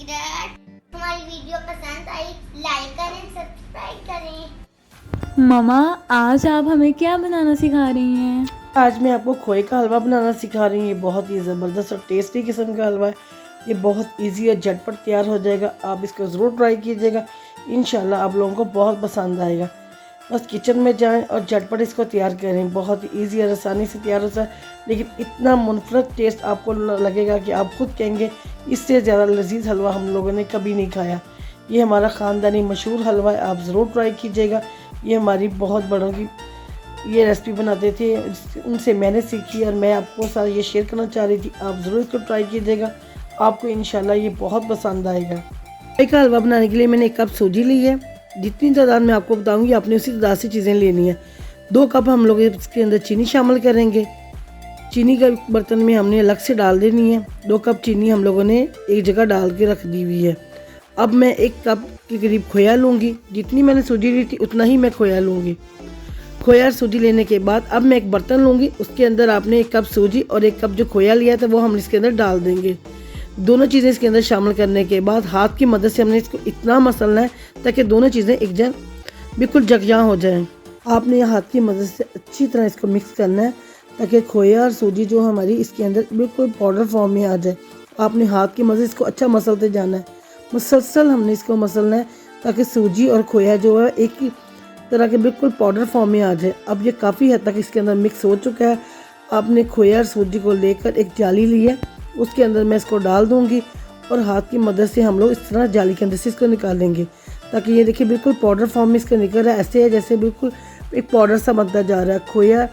हमारी वीडियो पसंद I like करें सब्सक्राइब करें। ममा, आज आप हमें क्या बनाना सिखा रही हैं? आज मैं आपको खोए का हलवा बनाना सिखा रही हूँ। ये बहुत ही ज़बरदस्त और टेस्टी किस्म का हलवा है। ये बहुत इजी और झटपट तैयार हो जाएगा। आप इसको ज़रूर ट्राई कीजिएगा। इंशाल्लाह आप लोगों को बहुत पसंद आएगा। बस किचन में जाएं और झटपट इसको तैयार करें। बहुत ही ईजी और आसानी से तैयार होता है, लेकिन इतना मुनफरद टेस्ट आपको लगेगा कि आप खुद कहेंगे इससे ज़्यादा लजीज हलवा हम लोगों ने कभी नहीं खाया। ये हमारा ख़ानदानी मशहूर हलवा है, आप ज़रूर ट्राई कीजिएगा। ये हमारी बहुत बड़ों की ये रेसिपी बनाते थे, उनसे मैंने सीखी और मैं आपको सारा ये शेयर करना चाह रही थी। आप ज़रूर इसको ट्राई कीजिएगा, आपको इंशाल्लाह ये बहुत पसंद आएगा। खोए का हलवा बनाने के लिए मैंने 1 कप सूजी ली है। जितनी तादाद मैं आपको बताऊंगी आपने उसी तादाद से चीज़ें लेनी है। 2 कप हम लोग इसके अंदर चीनी शामिल करेंगे। चीनी का बर्तन में हमने अलग से डाल देनी है। 2 कप चीनी हम लोगों ने एक जगह डाल के रख दी हुई है। अब मैं 1 कप के करीब खोया लूँगी। जितनी मैंने सूजी ली थी उतना ही मैं खोया लूँगी। खोया और सूजी लेने के बाद अब मैं एक बर्तन लूँगी। उसके अंदर आपने 1 कप सूजी और 1 कप जो खोया लिया था वो हम इसके अंदर डाल देंगे। दोनों चीज़ें इसके अंदर शामिल करने के बाद हाथ की मदद से हमने इसको इतना मसलना है ताकि दोनों चीज़ें एक जन बिल्कुल जगजा हो जाएं। आपने हाथ की मदद से अच्छी तरह इसको मिक्स करना है ताकि खोया और सूजी जो हमारी इसके अंदर बिल्कुल पाउडर फॉर्म में आ जाए। आपने हाथ की मदद से इसको अच्छा मसलते जाना है। मुसलसल हमने इसको मसलना है ताकि सूजी और खोया जो है एक ही तरह के बिल्कुल पाउडर फॉर्म में आ जाए। अब ये काफ़ी हद तक इसके अंदर मिक्स हो चुका है। आपने खोया और सूजी को लेकर एक जाली ली है, उसके अंदर मैं इसको डाल दूंगी और हाथ की मदद से हम लोग इस तरह जाली के अंदर से इसको निकालेंगे ताकि ये देखिए बिल्कुल पाउडर फॉर्म में इसका निकल रहा है। ऐसे है जैसे बिल्कुल एक पाउडर सा बनता जा रहा है। खोया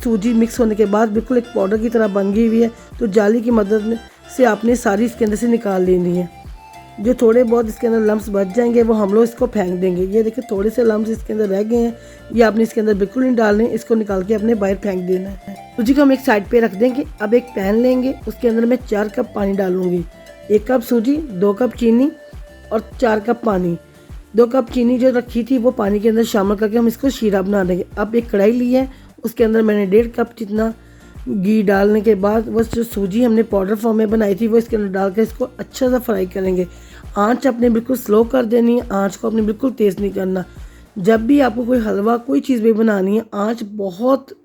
सूजी मिक्स होने के बाद बिल्कुल एक पाउडर की तरह बन गई हुई है। तो जाली की मदद से आपने सारी इसके अंदर से निकाल लेनी है। जो थोड़े बहुत इसके अंदर लम्स बच जाएंगे वो हम लोग इसको फेंक देंगे। ये देखिए थोड़े से लम्स इसके अंदर रह गए हैं, ये आपने इसके अंदर बिल्कुल नहीं डालने, इसको निकाल के अपने बाहर फेंक देना है। सूजी को हम एक साइड पे रख देंगे। अब एक पैन लेंगे, उसके अंदर मैं 4 कप पानी डालूंगी। 1 कप सूजी, 2 कप चीनी और 4 कप पानी। 2 कप चीनी जो रखी थी वो पानी के अंदर शामिल करके हम इसको शीरा बना देंगे। अब एक कढ़ाई ली है, उसके अंदर मैंने 1.5 कप जितना घी डालने के बाद वो जो सूजी हमने पाउडर फॉर्म में बनाई थी वो इसके अंदर डाल कर इसको अच्छा सा फ्राई करेंगे। आंच अपने बिल्कुल स्लो कर देनी है, आंच को अपने बिल्कुल तेज़ नहीं करना। जब भी आपको कोई हलवा कोई चीज़ भी बनानी है आंच बहुत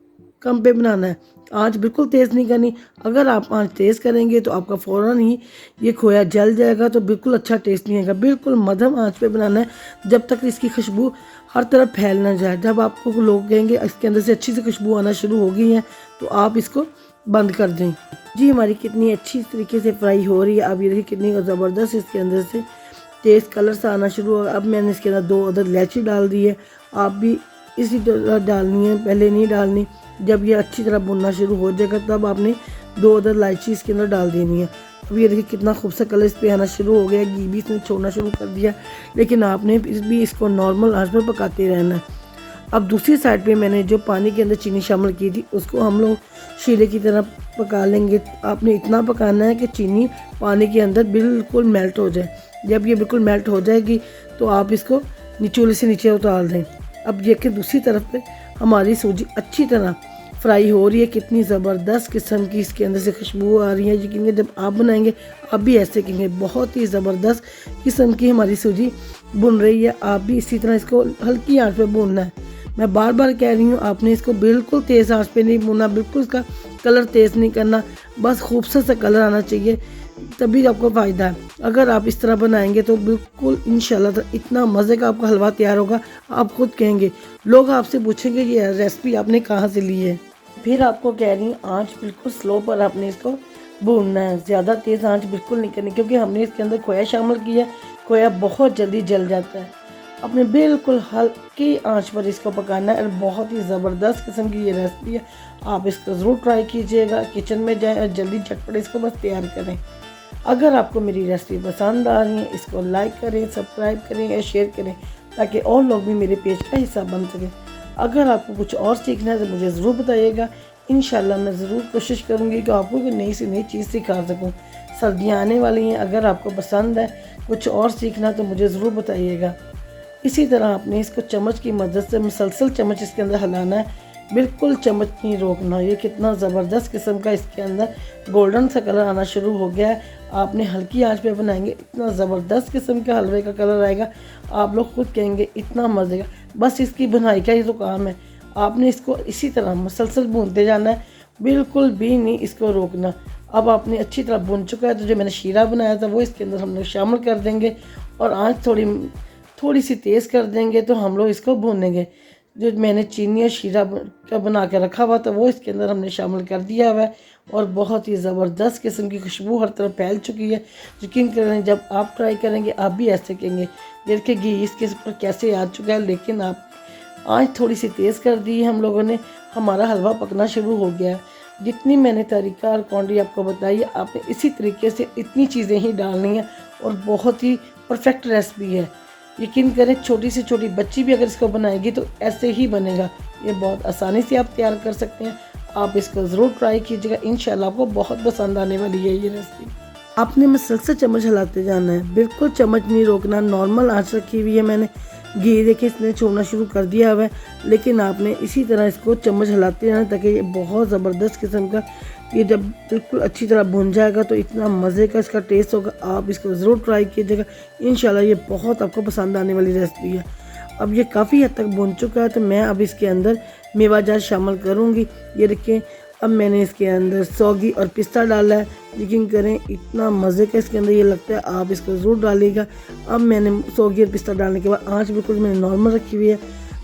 कम पे बनाना है, आंच बिल्कुल तेज़ नहीं करनी। अगर आप आंच तेज़ करेंगे तो आपका फ़ौरन ही ये खोया जल जाएगा, तो बिल्कुल अच्छा टेस्ट नहीं आएगा। बिल्कुल मध्यम आंच पे बनाना है जब तक इसकी खुशबू हर तरफ फैल ना जाए। जब आपको लोग कहेंगे इसके अंदर से अच्छी सी खुशबू आना शुरू हो गई है तो आप इसको बंद कर दें। जी हमारी कितनी अच्छी तरीके से फ्राई हो रही है। अब ये देखिए कितनी ज़बरदस्त इसके अंदर से तेज़ कलर सा आना शुरू हो। अब मैंने इसके अंदर 2 अदद इलायची डाल दी है। आप भी इसी तरह डालनी है, पहले नहीं डालनी। जब ये अच्छी तरह भुनना शुरू हो जाएगा तब आपने 2 अदद इलायची इसके अंदर डाल देनी है। अब ये देखिए कितना खूबसूरत कलर इस पर आना शुरू हो गया। घी भी इसने छोड़ना शुरू कर दिया, लेकिन आपने भी इसको नॉर्मल आंच पर पकाते रहना है। अब दूसरी साइड पे मैंने जो पानी के अंदर चीनी शामिल की थी उसको हम लोग शीरे की तरह पका लेंगे। आपने इतना पकाना है कि चीनी पानी के अंदर बिल्कुल मेल्ट हो जाए। जब ये बिल्कुल मेल्ट हो जाएगी तो आप इसको चूल्हे से नीचे उतार दें। अब ये कि दूसरी तरफ पे हमारी सूजी अच्छी तरह फ्राई हो रही है। कितनी ज़बरदस्त किस्म की इसके अंदर से खुशबू आ रही है। यकीन जब आप बनाएंगे आप भी ऐसे कहेंगे बहुत ही ज़बरदस्त किस्म की हमारी सूजी भुन रही है। आप भी इसी तरह इसको हल्की आंच पे भूनना है। मैं बार बार कह रही हूँ आपने इसको बिल्कुल तेज़ आंच पे नहीं भूनना, बिल्कुल इसका कलर तेज़ नहीं करना, बस खूबसूरत सा कलर आना चाहिए, तभी आपको फ़ायदा है। अगर आप इस तरह बनाएंगे तो बिल्कुल इंशाल्लाह इतना मज़े का आपका हलवा तैयार होगा, आप खुद कहेंगे। लोग आपसे पूछेंगे ये रेसिपी आपने कहाँ से ली है। फिर आपको कह रही हूँ आंच बिल्कुल स्लो पर आपने इसको भूनना है, ज़्यादा तेज़ आंच बिल्कुल नहीं करनी, क्योंकि हमने इसके अंदर खोया शामिल किया है। खोया बहुत जल्दी जल जाता है। अपने बिल्कुल हल्की आंच पर इसको पकाना है और बहुत ही ज़बरदस्त किस्म की ये रेसिपी है। आप इसको ज़रूर ट्राई कीजिएगा। किचन में जाएं और जल्दी झटपट इसको बस तैयार करें। अगर आपको मेरी रेसिपी पसंद आ रही है इसको लाइक करें, सब्सक्राइब करें या शेयर करें ताकि और लोग भी मेरे पेज का हिस्सा बन सकें। अगर आपको कुछ और सीखना है तो मुझे ज़रूर बताइएगा। इंशाल्लाह मैं ज़रूर कोशिश करूँगी कि आपको कोई नई से नई चीज़ सिखा सकूँ। सर्दियाँ आने वाली हैं, अगर आपको पसंद है कुछ और सीखना तो मुझे ज़रूर बताइएगा। इसी तरह आपने इसको चम्मच की मदद से मुसलसल चम्मच इसके अंदर हिलाना है। बिल्कुल चम्मच नहीं रोकना। ये कितना ज़बरदस्त किस्म का इसके अंदर गोल्डन सा कलर आना शुरू हो गया है। आपने हल्की आंच पे बनाएंगे, इतना ज़बरदस्त किस्म का हलवे का कलर आएगा, आप लोग खुद कहेंगे इतना मज़े का। बस इसकी बुनाई का ही तो काम है, आपने इसको इसी तरह मुसलसल भूनते जाना है, बिल्कुल भी नहीं इसको रोकना। अब आपने अच्छी तरह भून चुका है तो जो मैंने शीरा बनाया था वो इसके अंदर हम लोग शामिल कर देंगे और आंच थोड़ी सी तेज़ कर देंगे तो हम लोग इसको भूनेंगे। जो मैंने चीनी और शीरा का बना के रखा हुआ था वो इसके अंदर हमने शामिल कर दिया हुआ है और बहुत ही ज़बरदस्त किस्म की खुशबू हर तरफ फैल चुकी है। यकीन करें जब आप ट्राई करेंगे आप भी ऐसे कहेंगे देखिए घी इसके ऊपर कैसे आ चुका है। लेकिन आप आंच थोड़ी सी तेज़ कर दी है हम लोगों ने, हमारा हलवा पकना शुरू हो गया है। जितनी मैंने तरीका और क्वांटिटी आपको बताई है आपने इसी तरीके से इतनी चीज़ें ही डालनी है और बहुत ही परफेक्ट रेसिपी है। यकीन करें छोटी से छोटी बच्ची भी अगर इसको बनाएगी तो ऐसे ही बनेगा। ये बहुत आसानी से आप तैयार कर सकते हैं, आप इसको ज़रूर ट्राई कीजिएगा, इंशाल्लाह आपको बहुत पसंद आने वाली है ये रेसिपी। आपने मुसलसल चम्मच हिलाते जाना है, बिल्कुल चम्मच नहीं रोकना। नॉर्मल आंच रखी हुई है मैंने, घी देखिए इसने छोड़ना शुरू कर दिया हुआ है, लेकिन आपने इसी तरह इसको चम्मच हिलाते जाना ताकि ये बहुत ज़बरदस्त किस्म का ये जब बिल्कुल अच्छी तरह भुन जाएगा तो इतना मज़े का इसका टेस्ट होगा। आप इसको ज़रूर ट्राई कीजिएगा, इंशाल्लाह ये बहुत आपको पसंद आने वाली रेसिपी है। अब ये काफ़ी हद तक भुन चुका है तो मैं अब इसके अंदर मेवा जात शामिल करूँगी। ये देखिए अब मैंने इसके अंदर सौगी और पिस्ता डाला है। यकीन करें इतना मज़े का इसके अंदर ये लगता है, आप इसको ज़रूर डालिएगा। अब मैंने सौगी और पिस्ता डालने के बाद आंच बिल्कुल मैंने नॉर्मल रखी हुई है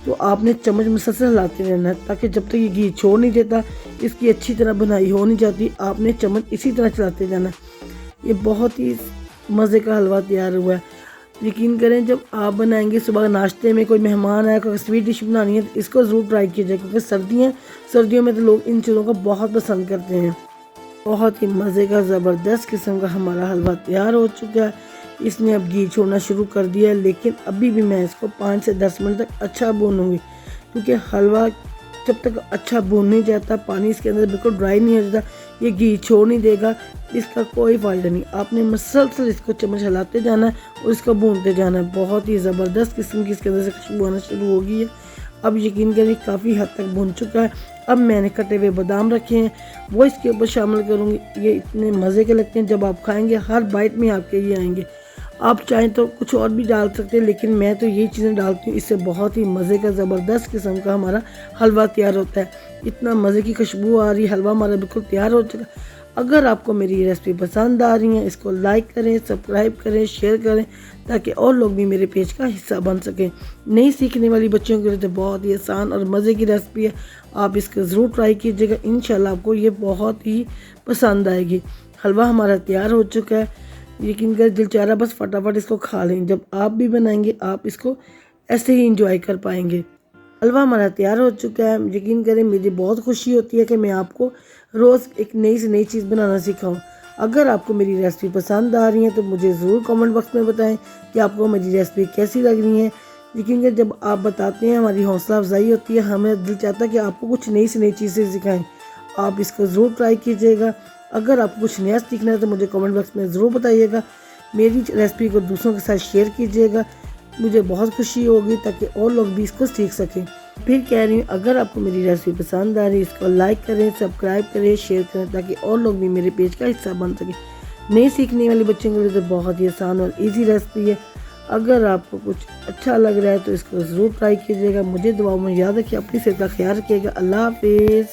तो आपने चम्मच मुसलसल हिलाते रहना है ताकि जब तक ये घी छोड़ नहीं देता इसकी अच्छी तरह बुनाई हो नहीं जाती। आपने चम्मच इसी तरह चलाते जाना। ये बहुत ही मज़े का हलवा तैयार हुआ है। यकीन करें जब आप बनाएंगे सुबह नाश्ते में कोई मेहमान आया कोई स्वीट डिश बनानी है तो इसको ज़रूर ट्राई कीजिए क्योंकि सर्दियों में तो लोग इन चीज़ों को बहुत पसंद करते हैं। बहुत ही मज़े का ज़बरदस्त किस्म का हमारा हलवा तैयार हो चुका है। इसने अब घी छोड़ना शुरू कर दिया है, लेकिन अभी भी मैं इसको 5 से 10 मिनट तक अच्छा भूनूंगी क्योंकि हलवा जब तक अच्छा भून नहीं जाता पानी इसके अंदर बिल्कुल ड्राई नहीं हो जाता ये घी छोड़ नहीं देगा, इसका कोई फ़ायदा नहीं। आपने मुसलसल इसको चम्मच हिलाते जाना है और इसको भूनते जाना है। बहुत ही ज़बरदस्त किस्म की इसके अंदर से खुशबू आना शुरू हो गई है। अब यकीन करिए काफ़ी हद तक भुन चुका है। अब मैंने कटे हुए बादाम रखे हैं वो इसके ऊपर शामिल करूँगी। ये इतने मज़े के लगते हैं, जब आप खाएँगे हर बाइट में आपके ये आएंगे। आप चाहें तो कुछ और भी डाल सकते हैं लेकिन मैं तो यही चीज़ें डालती हूँ, इससे बहुत ही मज़े का ज़बरदस्त किस्म का हमारा हलवा तैयार होता है। इतना मज़े की खुशबू आ रही है, हलवा हमारा बिल्कुल तैयार हो चुका। अगर आपको मेरी रेसिपी पसंद आ रही है इसको लाइक करें, सब्सक्राइब करें, शेयर करें ताकि और लोग भी मेरे पेज का हिस्सा बन सकें। नई सीखने वाली बच्चों के लिए तो बहुत ही आसान और मज़े की रेसिपी है, आप इसको ज़रूर ट्राई कीजिएगा, इंशाल्लाह आपको ये बहुत ही पसंद आएगी। हलवा हमारा तैयार हो चुका है, यकीन कर दिल चाह रहा बस फटाफट इसको खा लें। जब आप भी बनाएंगे आप इसको ऐसे ही इंजॉय कर पाएंगे। हलवा हमारा तैयार हो चुका है। यकीन करें मुझे बहुत खुशी होती है कि मैं आपको रोज़ एक नई से नई चीज़ बनाना सिखाऊं। अगर आपको मेरी रेसिपी पसंद आ रही है तो मुझे ज़रूर कमेंट बॉक्स में बताएं कि आपको मेरी रेसिपी कैसी लग रही है। यकीन करें जब आप बताते हैं हमारी हौसला अफजाई होती है, हमें दिल चाहता है कि आपको कुछ नई से नई चीज़ें सिखाएँ। आप इसको ज़रूर ट्राई कीजिएगा। अगर आपको कुछ नया सीखना है तो मुझे कमेंट बॉक्स में ज़रूर बताइएगा। मेरी रेसिपी को दूसरों के साथ शेयर कीजिएगा, मुझे बहुत खुशी होगी ताकि और लोग भी इसको सीख सकें। फिर कह रही हूँ अगर आपको मेरी रेसिपी पसंद आ रही है इसको लाइक करें, सब्सक्राइब करें, शेयर करें ताकि और लोग भी मेरे पेज का हिस्सा बन सकें। नई सीखने वाले बच्चों के लिए तो बहुत ही आसान और ईजी रेसिपी है। अगर आपको कुछ अच्छा लग रहा है तो इसको ज़रूर ट्राई कीजिएगा। मुझे दुआओं में याद रखिए, अपनी सेहत का ख्याल रखिएगा। अल्लाह हाफिज़।